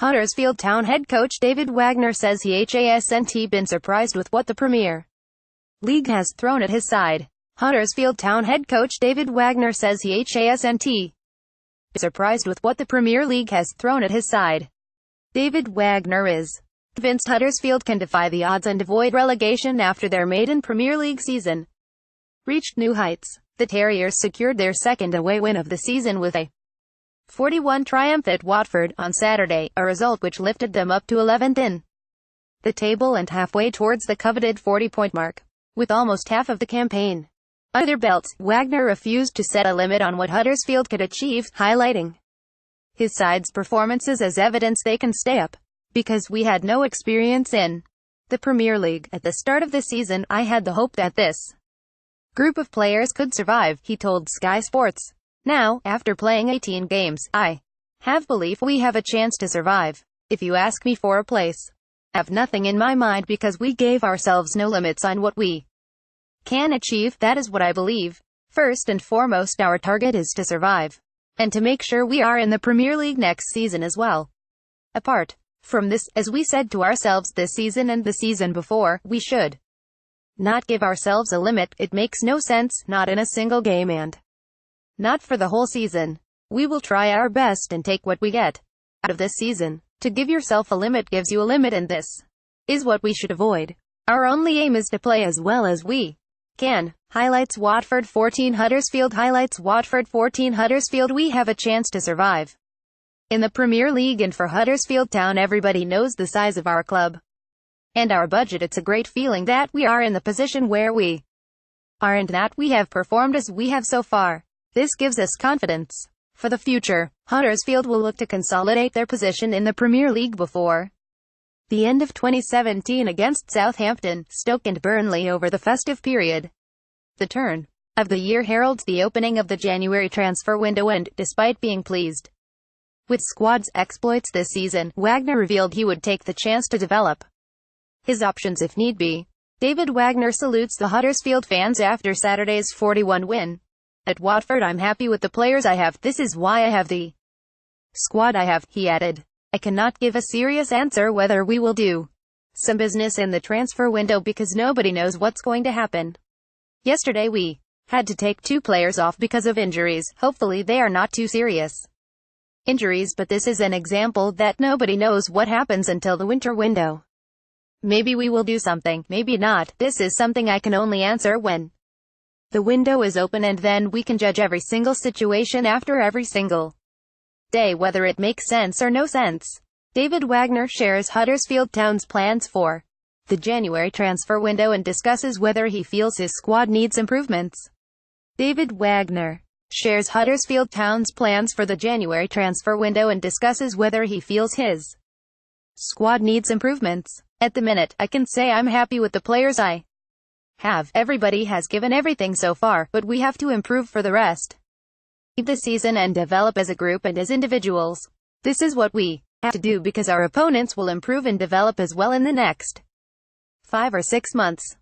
Huddersfield Town head coach David Wagner says he hasn't been surprised with what the Premier League has thrown at his side. Huddersfield Town head coach David Wagner says he hasn't been surprised with what the Premier League has thrown at his side. David Wagner is convinced Huddersfield can defy the odds and avoid relegation after their maiden Premier League season reached new heights. The Terriers secured their second away win of the season with a 4-1 triumph at Watford on Saturday, a result which lifted them up to 11th in the table and halfway towards the coveted 40-point mark. With almost half of the campaign under their belts, Wagner refused to set a limit on what Huddersfield could achieve, highlighting his side's performances as evidence they can stay up. Because we had no experience in the Premier League at the start of the season, I had the hope that this group of players could survive, he told Sky Sports. Now, after playing 18 games, I have belief we have a chance to survive. If you ask me for a place, I have nothing in my mind because we gave ourselves no limits on what we can achieve. That is what I believe. First and foremost, our target is to survive, and to make sure we are in the Premier League next season as well. Apart from this, as we said to ourselves this season and the season before, we should not give ourselves a limit. It makes no sense, not in a single game and not for the whole season. We will try our best and take what we get out of this season. To give yourself a limit gives you a limit, and this is what we should avoid. Our only aim is to play as well as we can. Highlights Watford 14 Huddersfield. Highlights Watford 14 Huddersfield. We have a chance to survive in the Premier League, and for Huddersfield Town, everybody knows the size of our club and our budget. It's a great feeling that we are in the position where we are and that we have performed as we have so far. This gives us confidence for the future. Huddersfield will look to consolidate their position in the Premier League before the end of 2017 against Southampton, Stoke and Burnley over the festive period. The turn of the year heralds the opening of the January transfer window, and, despite being pleased with squad's exploits this season, Wagner revealed he would take the chance to develop his options if need be. David Wagner salutes the Huddersfield fans after Saturday's 4-1 win at Watford. I'm happy with the players I have. This is why I have the squad I have, he added. I cannot give a serious answer whether we will do some business in the transfer window because nobody knows what's going to happen. Yesterday we had to take 2 players off because of injuries. Hopefully they are not too serious injuries, but this is an example that nobody knows what happens until the winter window. Maybe we will do something, maybe not. This is something I can only answer when the window is open, and then we can judge every single situation after every single day, whether it makes sense or no sense. David Wagner shares Huddersfield Town's plans for the January transfer window and discusses whether he feels his squad needs improvements. David Wagner shares Huddersfield Town's plans for the January transfer window and discusses whether he feels his squad needs improvements. At the minute, I can say I'm happy with the players I have. Everybody has given everything so far, but we have to improve for the rest of the season and develop as a group and as individuals. This is what we have to do because our opponents will improve and develop as well in the next 5 or 6 months.